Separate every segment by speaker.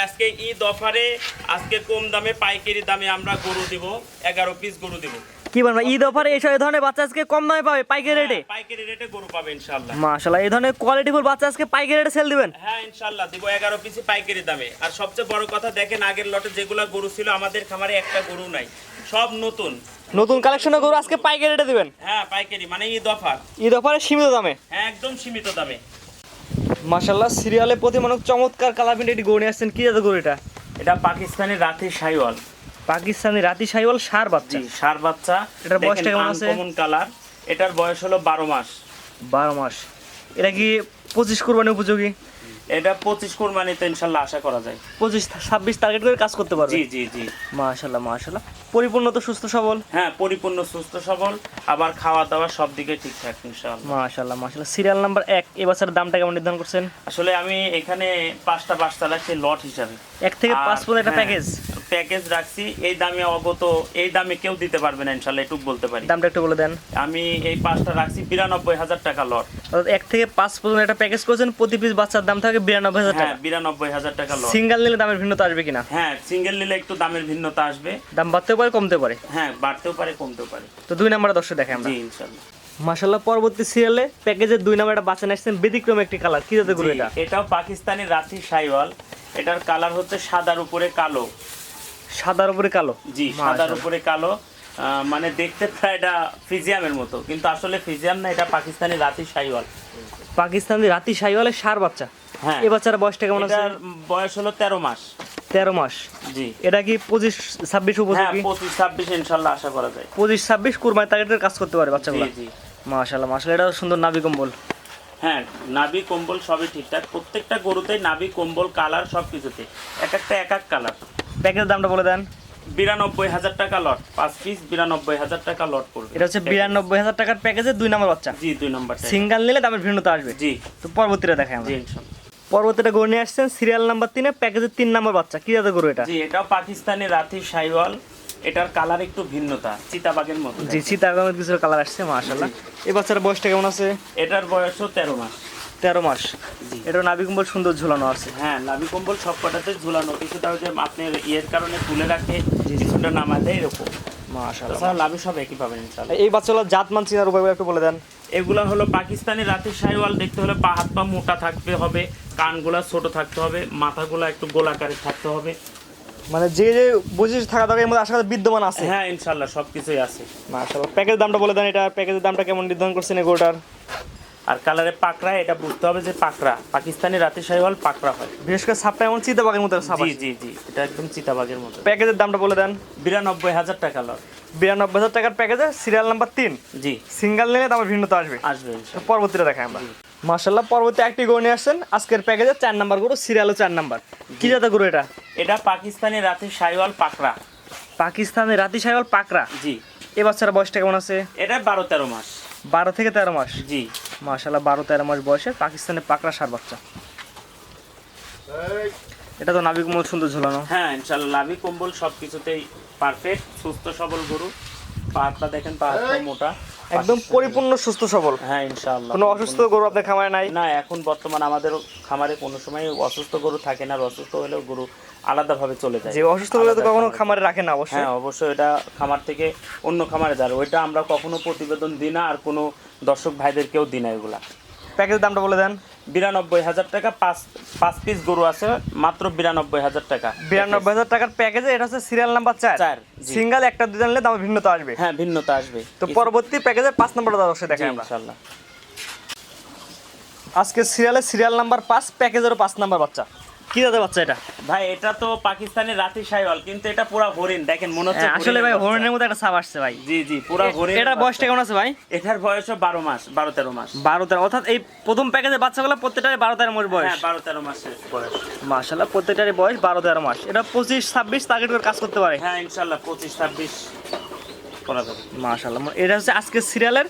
Speaker 1: আজকে ঈদ অফারে আজকে কম দামে পাইকারি দামে আমরা গরু দিব 11 পিস গরু দিব।
Speaker 2: কি বলবো, ঈদ অফারে এই ধরনের বাচ্চা আজকে কম দামে পাবে পাইকারি রেটে?
Speaker 1: পাইকারি রেটে গরু পাবে ইনশাআল্লাহ।
Speaker 2: মাশাআল্লাহ, এই ধরনের কোয়ালিটিফুল বাচ্চা আজকে পাইকারি রেটে সেল দিবেন?
Speaker 1: হ্যাঁ ইনশাআল্লাহ দিব 11 পিসে পাইকারি দামে। আর সবচেয়ে বড় কথা দেখেন, আগের লটে যেগুলা গরু ছিল আমাদের খামারে একটা গরু নাই, সব নতুন
Speaker 2: নতুন কালেকশনের গরু আজকে পাইকারি রেটে দিবেন?
Speaker 1: হ্যাঁ পাইকারি, মানে ঈদ অফার।
Speaker 2: ঈদ অফারে সীমিত দামে?
Speaker 1: হ্যাঁ একদম সীমিত দামে।
Speaker 2: মাশাআল্লাহ, সিরিয়ালে প্রতিমানক চমৎকার কালার প্রিন্টেড গরু নিয়ে আসছেন। কি জাতের গরু এটা?
Speaker 1: এটা পাকিস্তানি রাতি শাইওয়াল।
Speaker 2: পাকিস্তানি রাতি শাইওয়াল সার বাচ্চা?
Speaker 1: জি সার বাচ্চা।
Speaker 2: এটার বয়সটা কেমন আছে?
Speaker 1: Uncommon colour. এটার বয়স হলো 12 মাস।
Speaker 2: 12 মাস। এটা কি 25 কুরবানি উপযোগী?
Speaker 1: এটা 25 কুরবানিতে ইনশাআল্লাহ আশা করা যায়।
Speaker 2: 25-26 টার্গেট করে কাজ করতে পারবে?
Speaker 1: জি জি জি।
Speaker 2: মাশাআল্লাহ মাশাআল্লাহ, পরিপূর্ণ তো সুস্থ সবল?
Speaker 1: হ্যাঁ পরিপূর্ণ সুস্থ সবল, আবার খাওয়া দাওয়া সব দিকে ঠিকঠাক ইনশাআল্লাহ।
Speaker 2: মাশাআল্লাহ মাশাআল্লাহ। সিরিয়াল নাম্বার 1 এই বাচ্চার দামটা কেমন নির্ধারণ করছেন?
Speaker 1: আসলে আমি এখানে 5টা বাচ্চা রাখছি লট হিসাবে।
Speaker 2: 1 থেকে 5 পর্যন্ত একটা প্যাকেজ
Speaker 1: রাখছি। এই দামে অগত, এই দামে কেউ দিতে পারবে না ইনশাআল্লাহ, এটুকু বলতে পারি।
Speaker 2: দামটা একটু বলে দেন।
Speaker 1: আমি এই 5টা রাখছি 92,000 টাকা লট।
Speaker 2: অর্থাৎ 1 থেকে 5 পর্যন্ত একটা প্যাকেজ করেছেন, প্রতি পিস বাচ্চার দাম থাকে 92,000 টাকা।
Speaker 1: হ্যাঁ 92,000 টাকা লট।
Speaker 2: সিঙ্গেল নিলে দামের ভিন্নতা আসবে কিনা?
Speaker 1: হ্যাঁ সিঙ্গেল নিলে একটু দামের ভিন্নতা আসবে।
Speaker 2: দাম বাড়তেও পারে কমতে পারে?
Speaker 1: হ্যাঁ বাড়তেও পারে কমতেও পারে।
Speaker 2: তো 2 নম্বরে দর্শক দেখেন আমরা।
Speaker 1: জি ইনশাআল্লাহ।
Speaker 2: মাশাআল্লাহ, পরবর্তী সিরিয়ালে প্যাকেজের 2 নম্বরে একটা বাচ্চা নিয়েছেন, ব্যতিক্রম একটি কালার। কি জাতের গরু এটা?
Speaker 1: এটাও পাকিস্তানি রাতি শাইওয়াল। এটার কালার হচ্ছে সাদার উপরে কালো।
Speaker 2: সাদার উপরে কালো?
Speaker 1: জি সাদার উপরে কালো। মানে দেখতে প্রায় এটা ফ্রিজিয়ামের মতো, কিন্তু আসলে ফ্রিজিয়াম না, এটা পাকিস্তানি রাতি শাইওয়াল।
Speaker 2: পাকিস্তানি রাতি শাইওয়ালের সার বাচ্চা?
Speaker 1: হ্যাঁ।
Speaker 2: এই বাচ্চার বয়সটা কেমন আছে?
Speaker 1: এটার বয়স হলো 13 মাস।
Speaker 2: 13 মাস।
Speaker 1: জি।
Speaker 2: এটা কি 25-26
Speaker 1: হ্যাঁ
Speaker 2: উপযোগী?
Speaker 1: 25-26 ইনশাআল্লাহ আশা করা যায়।
Speaker 2: 25-26 কুরবানি টার্গেটের কাজ করতে পারে বাচ্চাগুলো?
Speaker 1: জি জি।
Speaker 2: মাশাআল্লাহ মাশাআল্লাহ, এটা সুন্দর নাভি কম্বল।
Speaker 1: হ্যাঁ নাভি কম্বল সবই ঠিকঠাক, প্রত্যেকটা গরুতেই নাভি কম্বল কালার সব কিছুতে এক এক কালার।
Speaker 2: প্যাকেজের দামটা বলে দেন।
Speaker 1: 92,000 টাকা লট, 5 পিস 92,000 টাকা লট পড়বে।
Speaker 2: এটা হচ্ছে 92,000 টাকার প্যাকেজে 2 নম্বর বাচ্চা?
Speaker 1: জি 2 নম্বর।
Speaker 2: সিঙ্গেল নিলে দামের ভিন্নতা আসবে?
Speaker 1: জি।
Speaker 2: তো পরবর্তীটা দেখাই আমরা।
Speaker 1: জি ইনশাআল্লাহ।
Speaker 2: পরবর্তীটা গরু নিয়ে আসছেন সিরিয়াল নাম্বার 3 এ, প্যাকেজের 3 নম্বর বাচ্চা। কি জাতের গরু এটা?
Speaker 1: জি এটাও পাকিস্তানি রাতি শাইওয়াল। এটার কালার একটু ভিন্নতা, চিতাবাগের মতো।
Speaker 2: জি চিতাগমের কিছু কালার আসছে মাশাআল্লাহ। এই বাচ্চার বয়সটা কেমন আছে?
Speaker 1: এটার বয়সও 13 মাস।
Speaker 2: 13 মাস।
Speaker 1: জি।
Speaker 2: এটা নাভি কম্বল সুন্দর ঝুলানো আছে?
Speaker 1: হ্যাঁ নাভি কম্বল সব কটাতে ঝুলানো, কিছুটা ওই যে আপনার ইয়ের কারণে তুলে রাখে, কিছুটা নামায় দেয় এরকম।
Speaker 2: মাশাআল্লাহ।
Speaker 1: তাছাড়া লাভি সব একই পাবেন ইনশাআল্লাহ।
Speaker 2: এই বাচ্চাগুলোর জাতমান চিনার উপায় একটু বলে দেন।
Speaker 1: এগুলা হলো পাকিস্তানি রাতি শাইওয়াল। দেখতে হলে পা হাত পা মোটা থাকতে হবে, কানগুলা ছোট থাকতে হবে, মাথাগুলা একটু গোলাকারে থাকতে হবে।
Speaker 2: মানে যে যে বৈশিষ্ট্য থাকা দরকার এর মধ্যে আশা করি বিদ্যমান আছে?
Speaker 1: হ্যাঁ ইনশাআল্লাহ সবকিছুই আছে।
Speaker 2: মাশাআল্লাহ। প্যাকেজের দামটা বলে দেন, এটা প্যাকেজের দামটা কেমন নির্ধারণ করছেন এই গরুটার?
Speaker 1: আর কালারে পাকড়া, এটা বুঝতে হবে যে পাকড়া, পাকিস্তানি রাতি শাইওয়াল পাকড়া হয়।
Speaker 2: বিশেষ করে সাপটা এমন চিতাবাগের মতো সাপ?
Speaker 1: জি জি জি, এটা একদম চিতাবাগের মতো।
Speaker 2: প্যাকেজের দামটা বলে দেন।
Speaker 1: 92,000 টাকা লট।
Speaker 2: 92,000 টাকার প্যাকেজে সিরিয়াল নাম্বার 3।
Speaker 1: জি
Speaker 2: সিঙ্গেল নিলে দামের ভিন্নতা আসবে?
Speaker 1: আসবে ইনশাআল্লাহ।
Speaker 2: পরবর্তীটা দেখাই আমরা। মাশাআল্লাহ, পরবর্তী একটি গরু নিয়ে আসছেন আজকের প্যাকেজে 4 নাম্বার গরু, সিরিয়ালও 4 নাম্বার। কি জাতের গরু এটা?
Speaker 1: এটা পাকিস্তানি রাতি শাইওয়াল পাকড়া।
Speaker 2: পাকিস্তানি রাতি শাইওয়াল পাকড়া?
Speaker 1: জি।
Speaker 2: এই বাচ্চার বয়সটা কেমন আছে?
Speaker 1: এটা 12-13 মাস।
Speaker 2: 12 থেকে 13 মাস?
Speaker 1: জি।
Speaker 2: মাশাআল্লাহ, 12-13 মাস বয়সে পাকিস্তানি পাকড়া সার বাচ্চা। এটা তো নাভি কম্বল সুন্দর ঝুলানো?
Speaker 1: হ্যাঁ ইনশাআল্লাহ নাভি কম্বল সবকিছুতেই পারফেক্ট, সুস্থ সবল গরু। পাটা দেখেন, পা মোটা,
Speaker 2: একদম পরিপূর্ণ সুস্থ সবল?
Speaker 1: হ্যাঁ ইনশাআল্লাহ।
Speaker 2: কোনো অসুস্থ গরু আপনার খামারে নাই?
Speaker 1: না, এখন বর্তমান আমাদের খামারে কোনো সময় অসুস্থ গরু থাকে না। আর অসুস্থ হলেও গরু আলাদাভাবে চলে যায়।
Speaker 2: যে অসুস্থ হলে তো কখনো খামারে রাখে না অবশ্যই?
Speaker 1: হ্যাঁ অবশ্যই, এটা খামার থেকে অন্য খামারে যায়, ওইটা আমরা কখনো প্রতিবেদন দিই না, আর কোনো দর্শক ভাইদেরকেও দিই না এগুলা।
Speaker 2: প্যাকেজের দামটা বলে দেন।
Speaker 1: 92,000 টাকা, 5 পিস গরু আছে, মাত্র 92,000 টাকা।
Speaker 2: 92,000 টাকার প্যাকেজে এটা হচ্ছে সিরিয়াল নাম্বার 4। সিঙ্গেল একটা দুটো নিলে দামের ভিন্নতা আসবে?
Speaker 1: হ্যাঁ ভিন্নতা আসবে।
Speaker 2: তো পরবর্তী প্যাকেজে 5 নম্বরটা অবশ্যই দেখাই আমরা
Speaker 1: ইনশাআল্লাহ।
Speaker 2: আজকে সিরিয়াল নাম্বার 5, প্যাকেজেরও 5 নাম্বার বাচ্চা। কি জাতের বাচ্চা এটা?
Speaker 1: ভাই এটা তো পাকিস্তানি রাতি শাইওয়াল, কিন্তু এটা পুরা হরিণ। দেখেন মনে হচ্ছে
Speaker 2: আসলে ভাই হরিণের মতো একটা ছাপ আসছে ভাই।
Speaker 1: জি জি পুরা হরিণ।
Speaker 2: এটার বয়সটা কেমন আছে ভাই?
Speaker 1: এটার বয়সও 12 মাস, 12-13 মাস।
Speaker 2: 12-13, অর্থাৎ এই প্রথম প্যাকেজের বাচ্চাগুলো প্রত্যেকটারই 12-13 মাস বয়স?
Speaker 1: হ্যাঁ 12-13 মাসের বয়স।
Speaker 2: মাশাআল্লাহ, প্রত্যেকটারই বয়স 12-13 মাস। এটা 25-26 টার্গেট করে কাজ করতে পারে?
Speaker 1: হ্যাঁ ইনশাআল্লাহ 25-26 করা যাবে।
Speaker 2: মাশাআল্লাহ, এটা হচ্ছে আজকে সিরিয়ালের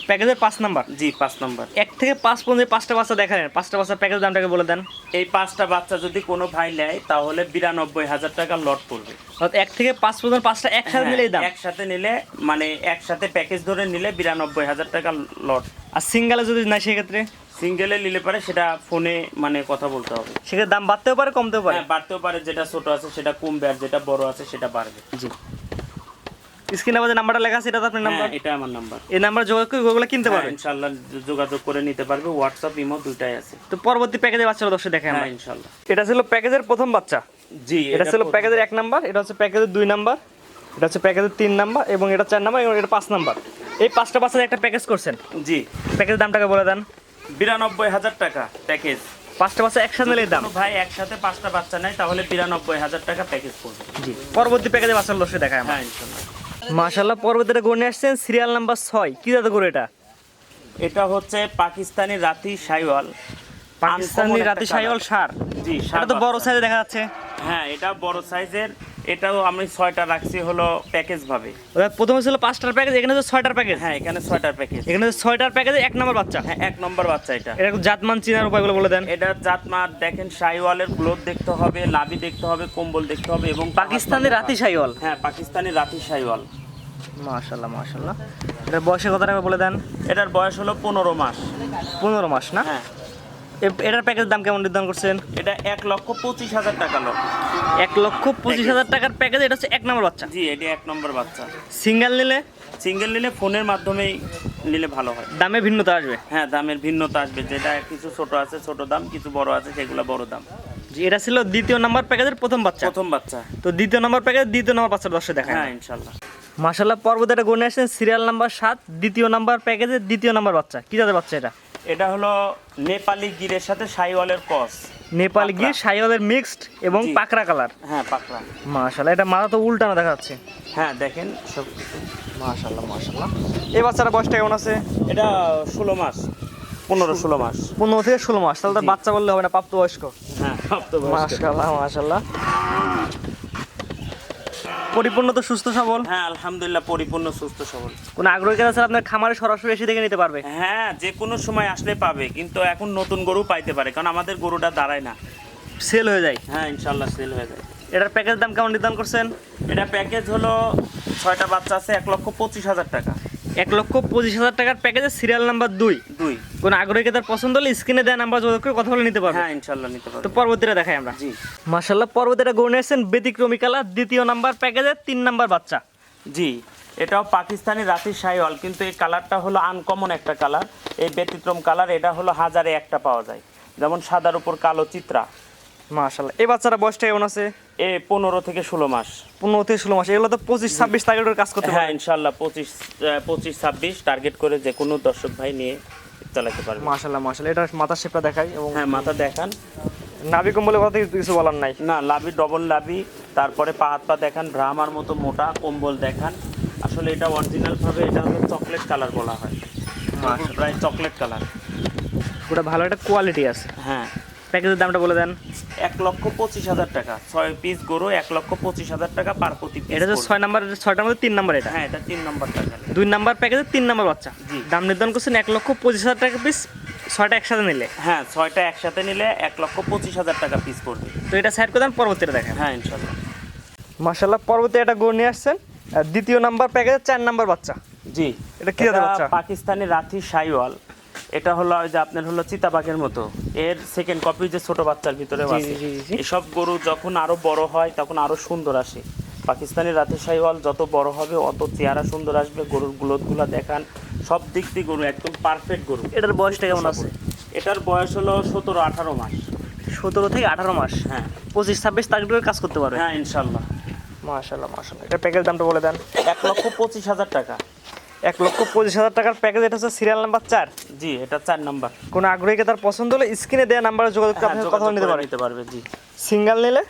Speaker 2: প্যাকেজের 5 নাম্বার।
Speaker 1: জি 5 নাম্বার।
Speaker 2: 1 থেকে 5 পর্যন্ত 5টা বাচ্চা দেখালেন, 5টা বাচ্চার প্যাকেজ দামটাকে বলে দেন।
Speaker 1: এই 5টা বাচ্চা যদি কোনো ভাই নেয় তাহলে 92,000 টাকা লট পড়বে।
Speaker 2: অর্থাৎ 1 থেকে 5 পর্যন্ত 5টা একসাথে নিলেই দাম।
Speaker 1: একসাথে নিলে মানে একসাথে প্যাকেজ ধরে নিলে 92,000 টাকা লট।
Speaker 2: আর সিঙ্গেলে যদি না সেক্ষেত্রে
Speaker 1: সিঙ্গেলে নিলে পারে সেটা ফোনে মানে কথা বলতে হবে,
Speaker 2: সেক্ষেত্রে দাম বাড়তেও পারে কমতেও পারে।
Speaker 1: হ্যাঁ বাড়তেও পারে, যেটা ছোট আছে সেটা কমবে আর যেটা বড় আছে সেটা বাড়বে।
Speaker 2: জি, স্ক্রিনে আমাদের নাম্বারটা লেখা আছে, এটা তো আপনার নাম্বার।
Speaker 1: এটা আমার নাম্বার।
Speaker 2: এই নাম্বার যোগাযোগ করে ওগুলো কিনতে পারবেন
Speaker 1: ইনশাআল্লাহ, যোগাযোগ করে নিতে পারবে। হোয়াটসঅ্যাপ ইমো দুইটাই আছে।
Speaker 2: তো পরবর্তী প্যাকেজের বাচ্চারা দর্শক দেখেন আমরা।
Speaker 1: ইনশাআল্লাহ।
Speaker 2: এটা ছিল প্যাকেজের প্রথম বাচ্চা।
Speaker 1: জি,
Speaker 2: এটা ছিল প্যাকেজের 1 নাম্বার, এটা হচ্ছে প্যাকেজের 2 নাম্বার, এটা হচ্ছে প্যাকেজের 3 নাম্বার এবং এটা 4 নাম্বার এবং এটা 5 নাম্বার। এই 5টা বাচ্চার একটা প্যাকেজ করছেন।
Speaker 1: জি,
Speaker 2: প্যাকেজের দামটাকে বলে দেন।
Speaker 1: 92,000 টাকা প্যাকেজ।
Speaker 2: 5টা বাচ্চা একসাথে নিলে দাম।
Speaker 1: ভাই একসাথে 5টা বাচ্চা নেয় তাহলে 92,000 টাকা প্যাকেজ পড়বে।
Speaker 2: জি, পরবর্তী প্যাকেজে বাচ্চার দর্শক দেখায় আমরা।
Speaker 1: ইনশাআল্লাহ।
Speaker 2: মাশাআল্লাহ, পরবর্তীটা গণে আসছেন সিরিয়াল নাম্বার 6। কি জাতের গরু এটা?
Speaker 1: এটা হচ্ছে পাকিস্তানি রাতি শাইওয়াল।
Speaker 2: পাকিস্তানি রাতি শাইওয়াল সার।
Speaker 1: জি,
Speaker 2: এটা তো বড় সাইজে দেখা যাচ্ছে।
Speaker 1: হ্যাঁ, এটা বড় সাইজের। এটাও আমি 6টা রাখছি হলো প্যাকেজ ভাবে।
Speaker 2: প্রথমে ছিল 5টার প্যাকেজ, এখানে হচ্ছে 6টার প্যাকেজ।
Speaker 1: হ্যাঁ, এখানে 6টার প্যাকেজ।
Speaker 2: এখানে 6টার প্যাকেজে 1 নাম্বার বাচ্চা।
Speaker 1: হ্যাঁ, 1 নম্বর বাচ্চা এটা।
Speaker 2: এটা জাতমান চিনার উপায়গুলো বলে দেন।
Speaker 1: এটা জাতমান দেখেন, শাইওয়ালের গ্লোথ দেখতে হবে, লাভি দেখতে হবে, কম্বল দেখতে হবে এবং
Speaker 2: পাকিস্তানি রাতি শাইওয়াল।
Speaker 1: হ্যাঁ, পাকিস্তানি রাতি শাইওয়াল।
Speaker 2: মাশাআল্লাহ মাশাআল্লাহ। এটার বয়সের কথাটা বলে দেন।
Speaker 1: এটার বয়স হলো 15 মাস।
Speaker 2: 15 মাস না?
Speaker 1: হ্যাঁ।
Speaker 2: এটার প্যাকেজ দাম কেমন নির্ধারণ করছেন?
Speaker 1: এটা 1,25,000 টাকা লট।
Speaker 2: 1,25,000 টাকার প্যাকেজ। এটা হচ্ছে 1 নাম্বার বাচ্চা।
Speaker 1: জি, এটা 1 নম্বর বাচ্চা।
Speaker 2: সিঙ্গেল নিলে?
Speaker 1: সিঙ্গেল নিলে ফোনের মাধ্যমেই নিলে ভালো হয়।
Speaker 2: দামে ভিন্নতা আসবে?
Speaker 1: হ্যাঁ, দামের ভিন্নতা আসবে। যেটা কিছু ছোট আছে ছোট দাম, কিছু বড় আছে সেগুলো বড় দাম।
Speaker 2: জি, এটা ছিল দ্বিতীয় নাম্বার প্যাকেজের প্রথম বাচ্চা।
Speaker 1: প্রথম বাচ্চা।
Speaker 2: তো দ্বিতীয় নাম্বার প্যাকেজ দ্বিতীয় নাম্বার বাচ্চার দর্শক দেখায়।
Speaker 1: হ্যাঁ, ইনশাআল্লাহ।
Speaker 2: মাশাআল্লাহ, পর্বতেটা গণে আসছেন সিরিয়াল নাম্বার 7, দ্বিতীয় নাম্বার প্যাকেজের দ্বিতীয় নাম্বার বাচ্চা। কি জাতের বাচ্চা এটা?
Speaker 1: এটা হলো নেপালি গিরের সাথে শাইওয়ালের ক্রস।
Speaker 2: নেপালি গির শাইওয়ালের মিক্সড এবং
Speaker 1: জি।
Speaker 2: পাকড়া কালার।
Speaker 1: হ্যাঁ, পাকড়া।
Speaker 2: মাশাআল্লাহ, এটা মাথা তো উল্টানো দেখা যাচ্ছে।
Speaker 1: হ্যাঁ, দেখেন সব।
Speaker 2: মাশাআল্লাহ মাশাআল্লাহ। এই বাচ্চাটার বয়সটা কেমন আছে?
Speaker 1: এটা 16 মাস, 15-16 মাস।
Speaker 2: 15 থেকে 16 মাস। তাহলে তো
Speaker 1: জি।
Speaker 2: বাচ্চা বললে হবে না, প্রাপ্তবয়স্ক।
Speaker 1: হ্যাঁ, প্রাপ্তবয়স্ক।
Speaker 2: মাশাআল্লাহ মাশাআল্লাহ। পরিপূর্ণ তো সুস্থ সবল?
Speaker 1: হ্যাঁ, আলহামদুলিল্লাহ পরিপূর্ণ সুস্থ সবল।
Speaker 2: কোন আগ্রহী কেউ আছে আপনার খামারে সরাসরি এসে দেখে নিতে পারবে?
Speaker 1: হ্যাঁ, যে কোনো সময় আসলে পাবে, কিন্তু এখন নতুন গরু পাইতে পারে কারণ আমাদের গরুটা দাঁড়ায় না।
Speaker 2: সেল হয়ে যায়?
Speaker 1: হ্যাঁ, ইনশাআল্লাহ সেল হয়ে যায়।
Speaker 2: এটার প্যাকেজ দাম কেমন নির্ধারণ করছেন?
Speaker 1: এটা প্যাকেজ হলো 6টা বাচ্চা আছে 1,25,000 টাকা।
Speaker 2: 1,25,000 টাকার প্যাকেজে সিরিয়াল নাম্বার 2। কোন আগ্রহী তার পছন্দ হলে স্ক্রিনে দেওয়া নাম্বার যোগাযোগ করে কথা বলে নিতে পারবে।
Speaker 1: হ্যাঁ, ইনশাআল্লাহ নিতে পারবে।
Speaker 2: তো পরবর্তীটা দেখাই আমরা।
Speaker 1: জি।
Speaker 2: মাশাআল্লাহ, পরবর্তীটা গণে আসছেন ব্যতিক্রমী কালার, দ্বিতীয় নাম্বার প্যাকেজের 3 নাম্বার বাচ্চা।
Speaker 1: জি, এটাও পাকিস্তানি রাতি শাইওয়াল, কিন্তু এই কালারটা হলো আনকমন একটা কালার। এই ব্যতিক্রম কালার, এটা হলো হাজারে একটা পাওয়া যায়, যেমন সাদার উপর কালো চিত্রা।
Speaker 2: মাশাআল্লাহ, এই বাচ্চাটা বয়সটা কেমন আছে?
Speaker 1: 15 থেকে 16 মাস।
Speaker 2: 15 থেকে 16 মাস। এগুলো তো 25-26 টার্গেটের কাজ করতে
Speaker 1: হ্যাঁ,
Speaker 2: পারে।
Speaker 1: ইনশাআল্লাহ 25-26 টার্গেট করে যে কোনো দর্শক ভাই নিয়ে চালাতে পারবে।
Speaker 2: মাশাআল্লাহ মাশাআল্লাহ। এটা মাথার শেপটা দেখাই এবং
Speaker 1: হ্যাঁ, মাথা দেখান।
Speaker 2: নাভি কম্বলের কথা কিছু বলার নাই।
Speaker 1: না, লাভি ডবল লাভি, তারপরে পা হাত পা দেখান, ভ্রামার মতো মোটা কম্বল দেখান। আসলে এটা অরিজিনাল ভাবে এটা হলো চকলেট কালার বলা হয়। প্রায় চকলেট কালার।
Speaker 2: পুরো ভালো একটা কোয়ালিটি আছে।
Speaker 1: হ্যাঁ।
Speaker 2: প্যাকেজের দামটা বলে দেন।
Speaker 1: 1,25,000 টাকা। 6 পিস গরু 1,25,000 টাকা পার প্রতি পিস।
Speaker 2: এটা হচ্ছে 6 নাম্বার, 6টার মধ্যে 3 নাম্বার এটা।
Speaker 1: হ্যাঁ, এটা 3 নম্বর টাকা।
Speaker 2: 2 নাম্বার প্যাকেজে 3 নাম্বার বাচ্চা।
Speaker 1: জি।
Speaker 2: দাম নির্ধারণ করছেন 1,25,000 টাকা পিস, 6টা একসাথে নিলে।
Speaker 1: হ্যাঁ, 6টা একসাথে নিলে 1,25,000 টাকা পিস পড়বে।
Speaker 2: তো এটা সাইড করে দেন, পরবর্তীটা দেখেন।
Speaker 1: হ্যাঁ, ইনশাআল্লাহ।
Speaker 2: মাশাআল্লাহ, পরবর্তী এটা গড় নিয়ে আসছেন দ্বিতীয় নাম্বার প্যাকেজে 4 নাম্বার বাচ্চা।
Speaker 1: জি।
Speaker 2: এটা কি জাতের বাচ্চা?
Speaker 1: পাকিস্তানি রাতি শাইওয়াল। এটা হলো ওই যে আপনার হলো চিতাবাঘের মতো। এর সেকেন্ড কপি যে ছোট বাচ্চার ভিতরে আছে। এসব গরু যখন আরো বড় হয় তখন আরো সুন্দর আসে। পাকিস্তানি রাতি শাইওয়াল যত বড় হবে অত চেহারা সুন্দর আসবে। গরুর গ্লোথগুলো দেখান, সব দিক দিয়ে গরু একদম পারফেক্ট গরু।
Speaker 2: এটার বয়সটা কেমন আছে?
Speaker 1: এটার বয়স হলো 17-18 মাস।
Speaker 2: 17 থেকে 18 মাস।
Speaker 1: হ্যাঁ।
Speaker 2: 25-26 টার্গেটের কাজ করতে পারবে।
Speaker 1: হ্যাঁ, ইনশাআল্লাহ।
Speaker 2: মাশাআল্লাহ মাশাআল্লাহ। এটা প্যাকেজ দামটা বলে দেন।
Speaker 1: 1,25,000 টাকা।
Speaker 2: 1,25,000 টাকার প্যাকেজ। এটা হচ্ছে সিরিয়াল নাম্বার 4।
Speaker 1: জি, এটা 4 নাম্বার।
Speaker 2: কোন আগ্রহীকে তার পছন্দ হলে স্ক্রিনে দেওয়া নাম্বারে যোগাযোগ করে আপনি কথা বলে নিতে
Speaker 1: পারবে। জি।
Speaker 2: সিঙ্গেল নিলে?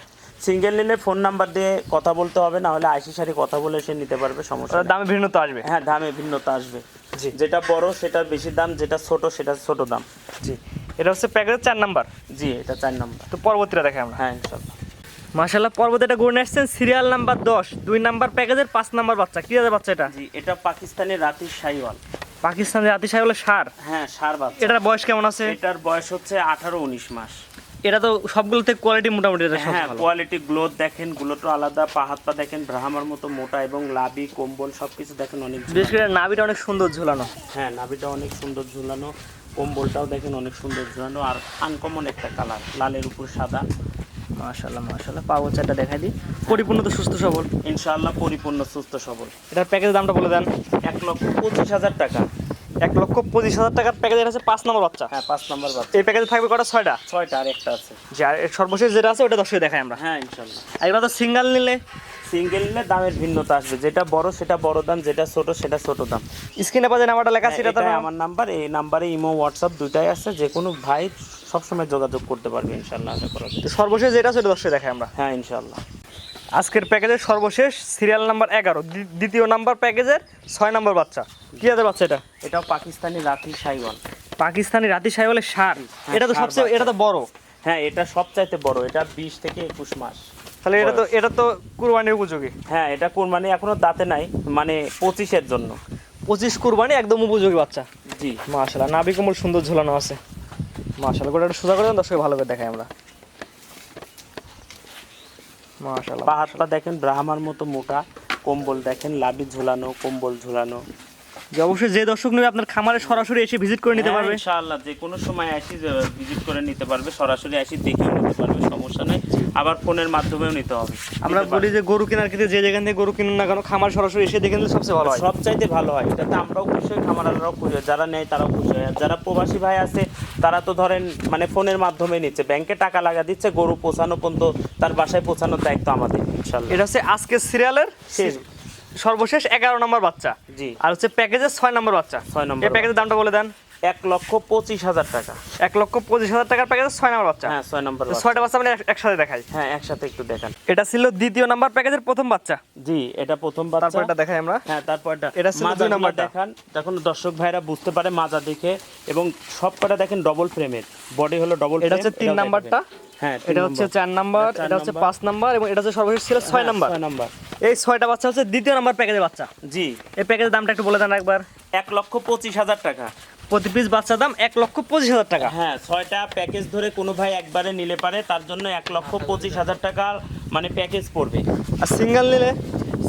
Speaker 1: সিঙ্গেল নিলে ফোন নাম্বার দিয়ে কথা বলতে হবে, না হলে আইসি সারি কথা বলে সে নিতে পারবে, সমস্যা নেই।
Speaker 2: দামে ভিন্নতা আসবে?
Speaker 1: হ্যাঁ, দামে ভিন্নতা আসবে।
Speaker 2: জি।
Speaker 1: যেটা বড় সেটা বেশি দাম, যেটা ছোট সেটা ছোট দাম।
Speaker 2: জি। এটা হচ্ছে প্যাকেজের 4 নাম্বার।
Speaker 1: জি, এটা 4 নাম্বার।
Speaker 2: তো পরবর্তীটা দেখে আমরা।
Speaker 1: হ্যাঁ, ইনশাআল্লাহ।
Speaker 2: মাশাআল্লাহ, পরবর্তীটা গড়ে আসছেন সিরিয়াল নাম্বার 10, 2 নাম্বার প্যাকেজের 5 নাম্বার বাচ্চা। কি জাতের বাচ্চা এটা?
Speaker 1: জি, এটা পাকিস্তানি রাতি শাইওয়াল।
Speaker 2: পাকিস্তানি রাতি সাহেবের সার,
Speaker 1: হ্যাঁ সার বাচ্চা।
Speaker 2: এটার বয়স কেমন আছে?
Speaker 1: এটার বয়স হচ্ছে 18-19 মাস।
Speaker 2: এটা তো সবগুলোতে কোয়ালিটি মোটামুটি এটা
Speaker 1: হ্যাঁ
Speaker 2: সবচেয়ে ভালো।
Speaker 1: কোয়ালিটি, গ্লোথ দেখেন, গ্লোটো আলাদা, পা হাত পা দেখেন ব্রাহ্মার মতো মোটা, এবং লাবি কম্বল সবকিছু দেখেন অনেক
Speaker 2: বিশেষ
Speaker 1: ঝুলানো।
Speaker 2: করে নাভিটা অনেক সুন্দর ঝুলানো।
Speaker 1: হ্যাঁ নাভিটা অনেক সুন্দর ঝুলানো, কম্বলটাও দেখেন অনেক সুন্দর ঝুলানো, আর আনকমন একটা কালার, লালের উপর সাদা।
Speaker 2: মাশাআল্লাহ মাশাআল্লাহ। পা বাচ্চাটা দেখাই দিই, পরিপূর্ণ তো সুস্থ সবল।
Speaker 1: ইনশাআল্লাহ পরিপূর্ণ সুস্থ সবল।
Speaker 2: এটার প্যাকেজের দামটা বলে দেন।
Speaker 1: 1,25,000 টাকা।
Speaker 2: 1,25,000 টাকার প্যাকেজ, এটা হচ্ছে 5 নম্বর বাচ্চা।
Speaker 1: হ্যাঁ 5 নম্বর বাচ্চা।
Speaker 2: এই প্যাকেজে থাকবে কটা? 6টা।
Speaker 1: 6টা, আর একটা আছে।
Speaker 2: যে আর এর সর্বশেষ যেটা আছে ওটা দর্শকে দেখাই আমরা।
Speaker 1: হ্যাঁ ইনশাআল্লাহ।
Speaker 2: আর এগুলো তো সিঙ্গেল নিলে,
Speaker 1: সিঙ্গেল নিলে দামের ভিন্নতা আসবে, যেটা বড় সেটা বড় দাম, যেটা ছোট সেটা ছোট দাম।
Speaker 2: স্ক্রিনে পাশে নাম্বারটা লেখা আছে,
Speaker 1: হ্যাঁ,
Speaker 2: এটা তো
Speaker 1: এটাই আমার নাম্বার। এই নাম্বারে ইমো হোয়াটসঅ্যাপ দুটাই আছে, যে কোনো ভাই সবসময় যোগাযোগ করতে পারবে ইনশাআল্লাহ, আশা করা যায়।
Speaker 2: তো সর্বশেষ যেটা আছে ওটা দর্শকে দেখাই আমরা।
Speaker 1: হ্যাঁ ইনশাআল্লাহ।
Speaker 2: আজকের প্যাকেজের সর্বশেষ সিরিয়াল নাম্বার 11, দ্বিতীয় নাম্বার প্যাকেজের 6 নম্বর বাচ্চা। কি আছে বাচ্চা এটা?
Speaker 1: এটাও পাকিস্তানি রাতি সাইওয়াল।
Speaker 2: পাকিস্তানি রাতি সাহেবের সার। এটা তো
Speaker 1: ষাঁড়
Speaker 2: সবচেয়ে,
Speaker 1: বাচ্চা।
Speaker 2: এটা তো বড়।
Speaker 1: হ্যাঁ এটা সবচাইতে বড়, এটা 20 থেকে 21 মাস।
Speaker 2: তাহলে এটা তো কুরবানির উপযোগী।
Speaker 1: হ্যাঁ এটা কোরবানি এখনো দাঁতে নাই, মানে 25-এর জন্য।
Speaker 2: 25 কুরবানি একদম উপযোগী বাচ্চা।
Speaker 1: জি
Speaker 2: মাশাআল্লাহ, নাভি কোমল সুন্দর ঝুলানো আছে। মাশাআল্লাহ, গোটাটা সোজা করে দেন, দর্শকে ভালো করে দেখাই আমরা। মাশাআল্লাহ,
Speaker 1: পা হাত পা দেখেন ব্রাহ্মার মতো মোটা, কম্বল দেখেন লাবি ঝুলানো, কম্বল ঝুলানো।
Speaker 2: যে অবশ্যই যে দর্শক নেবে আপনার খামারে সরাসরি এসে ভিজিট করে নিতে পারবে।
Speaker 1: ইনশাআল্লাহ যে কোনো সময় এসে ভিজিট করে নিতে পারবে, সরাসরি এসে দেখেও নিতে পারবে, সমস্যা নাই। আবার ফোনের মাধ্যমেও নিতে হবে।
Speaker 2: আমরা বলি যে গরু কেনার ক্ষেত্রে যে যেখান থেকে গরু কিনুন না কেন, খামার সরাসরি এসে দেখে নিলে সবচেয়ে ভালো হয়।
Speaker 1: সবচাইতে ভালো হয়, এটাতে আমরাও খুশি হই, খামারালরাও খুশি হয়, যারা নেয় তারাও খুশি হয়। আর যারা প্রবাসী ভাই আছে তারা তো ধরেন মানে ফোনের মাধ্যমে নিচ্ছে, ব্যাংকে টাকা লাগা দিচ্ছে, গরু পৌঁছানো পর্যন্ত তার বাসায় পৌঁছানোর দায়িত্ব আমাদের ইনশাআল্লাহ।
Speaker 2: এটা হচ্ছে আজকের সিরিয়ালের
Speaker 1: শেষ।
Speaker 2: সর্বশেষ 11 নম্বর বাচ্চা।
Speaker 1: জি
Speaker 2: আর হচ্ছে প্যাকেজের 6 নম্বর বাচ্চা।
Speaker 1: 6 নম্বর
Speaker 2: এই প্যাকেজের দামটা বলে দেন।
Speaker 1: 1,25,000 টাকা।
Speaker 2: 1,25,000 টাকার প্যাকেজের 6 নম্বর বাচ্চা।
Speaker 1: হ্যাঁ 6 নম্বর।
Speaker 2: 6টা বাচ্চা মানে একসাথে দেখাই।
Speaker 1: হ্যাঁ একসাথে একটু দেখান।
Speaker 2: এটা ছিল দ্বিতীয় নাম্বার প্যাকেজের প্রথম বাচ্চা।
Speaker 1: জি এটা প্রথম বাচ্চা।
Speaker 2: তারপর এটা দেখাই আমরা।
Speaker 1: হ্যাঁ তারপরটা
Speaker 2: এটা ছিল দুই
Speaker 1: মাজাগুলো
Speaker 2: নাম্বারটা।
Speaker 1: দেখান, দেখুন দর্শক ভাইরা বুঝতে পারে মাজা দেখে, এবং সব কটা দেখেন ডবল ফ্রেমের, বডি হলো ডবল ফ্রেম।
Speaker 2: এটা হচ্ছে 3 নাম্বারটা।
Speaker 1: হ্যাঁ
Speaker 2: এটা হচ্ছে 4 নাম্বার, এটা হচ্ছে 5 নাম্বার, এবং এটা হচ্ছে সর্বশেষ ছিল 6 নাম্বার।
Speaker 1: 6 নাম্বার।
Speaker 2: এই 6টা বাচ্চা হচ্ছে দ্বিতীয় নাম্বার প্যাকেজের বাচ্চা।
Speaker 1: জি
Speaker 2: এই প্যাকেজের দামটা একটু বলে দেন একবার।
Speaker 1: 1,25,000 টাকা।
Speaker 2: প্রতি পিস বাচ্চার দাম 1,25,000 টাকা।
Speaker 1: হ্যাঁ 6টা প্যাকেজ ধরে কোনো ভাই একবারে নিলে পারে, তার জন্য 1,25,000 টাকা মানে প্যাকেজ পড়বে।
Speaker 2: আর সিঙ্গেল নিলে?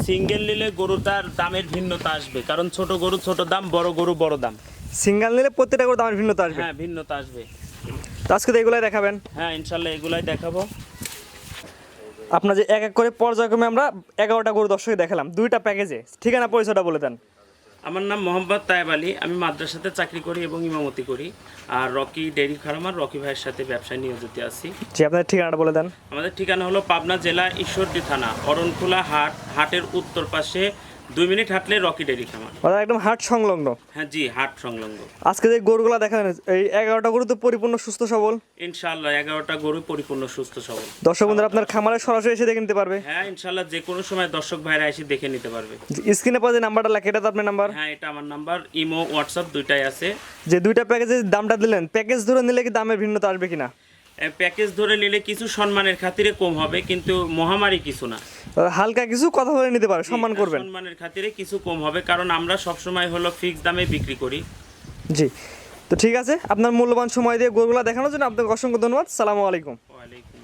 Speaker 1: সিঙ্গেল নিলে গরুটার দামের ভিন্নতা আসবে, কারণ ছোট গরু ছোট দাম, বড় গরু বড় দাম।
Speaker 2: সিঙ্গেল নিলে প্রত্যেকটা করে দামের ভিন্নতা আসবে।
Speaker 1: হ্যাঁ ভিন্নতা আসবে।
Speaker 2: তো আজকে তো এগুলাই দেখাবেন।
Speaker 1: হ্যাঁ ইনশাল্লাহ এগুলাই দেখাবো।
Speaker 2: আপনার যে এক এক করে পর্যায়ক্রমে আমরা 11টা গরু দর্শকে দেখালাম 2টা প্যাকেজে, ঠিকানা পরিচয়টা বলে দেন।
Speaker 1: আমার নাম মোহাম্মদ তায়েব আলী, আমি মাদ্রাসাতে চাকরি করি এবং ইমামতি করি, আর রকি ডেইরি ফার্ম আর রকি ভাইয়ের সাথে ব্যবসায় নিয়োজিত আছি।
Speaker 2: জি আপনাদের ঠিকানাটা বলে দেন।
Speaker 1: আমাদের ঠিকানা হলো পাবনা জেলা ঈশ্বরদী থানা অরণখোলা হাট, হাটের উত্তর পাশে 2 মিনিট হাঁটলে রকি ডেইরি খামার।
Speaker 2: ওটা একদম হাট সংলগ্ন।
Speaker 1: হ্যাঁ জি হাট সংলগ্ন।
Speaker 2: আজকে যে গরুগুলো দেখাবেন এই 11টা গরু তো পরিপূর্ণ সুস্থ সবল।
Speaker 1: ইনশাআল্লাহ 11টা গরু পরিপূর্ণ সুস্থ সবল।
Speaker 2: দর্শক বন্ধুরা আপনার খামারে সরাসরি এসে দেখে নিতে পারবে।
Speaker 1: হ্যাঁ ইনশাআল্লাহ যে কোনো সময় দর্শক ভাইরা এসে দেখে নিতে পারবে।
Speaker 2: স্ক্রিনে পর যে নাম্বারটা লেখা এটা তো আপনার নাম্বার?
Speaker 1: হ্যাঁ এটা আমার নাম্বার, ইমো হোয়াটসঅ্যাপ দুইটাই আছে।
Speaker 2: যে 2টা প্যাকেজের দামটা দিলেন, প্যাকেজ ধরে নিলে কি দামের ভিন্নতা আসবে কিনা?
Speaker 1: প্যাকেজ ধরে নিলে কিছু সম্মানের খাতিরে কম হবে, কিন্তু মহামারী কিছু না।
Speaker 2: হালকা কিছু কথা বলে নিতে পারে, সম্মান করবেন।
Speaker 1: সম্মানের খাতিরে কিছু কম হবে, কারণ আমরা সবসময় হলো ফিক্স দামে বিক্রি করি।
Speaker 2: জি তো ঠিক আছে, আপনার মূল্যবান সময় দিয়ে গরুগুলো দেখানোর জন্য আপনাকে অসংখ্য ধন্যবাদ। সালামু আলাইকুম।
Speaker 1: ওয়ালাইকুম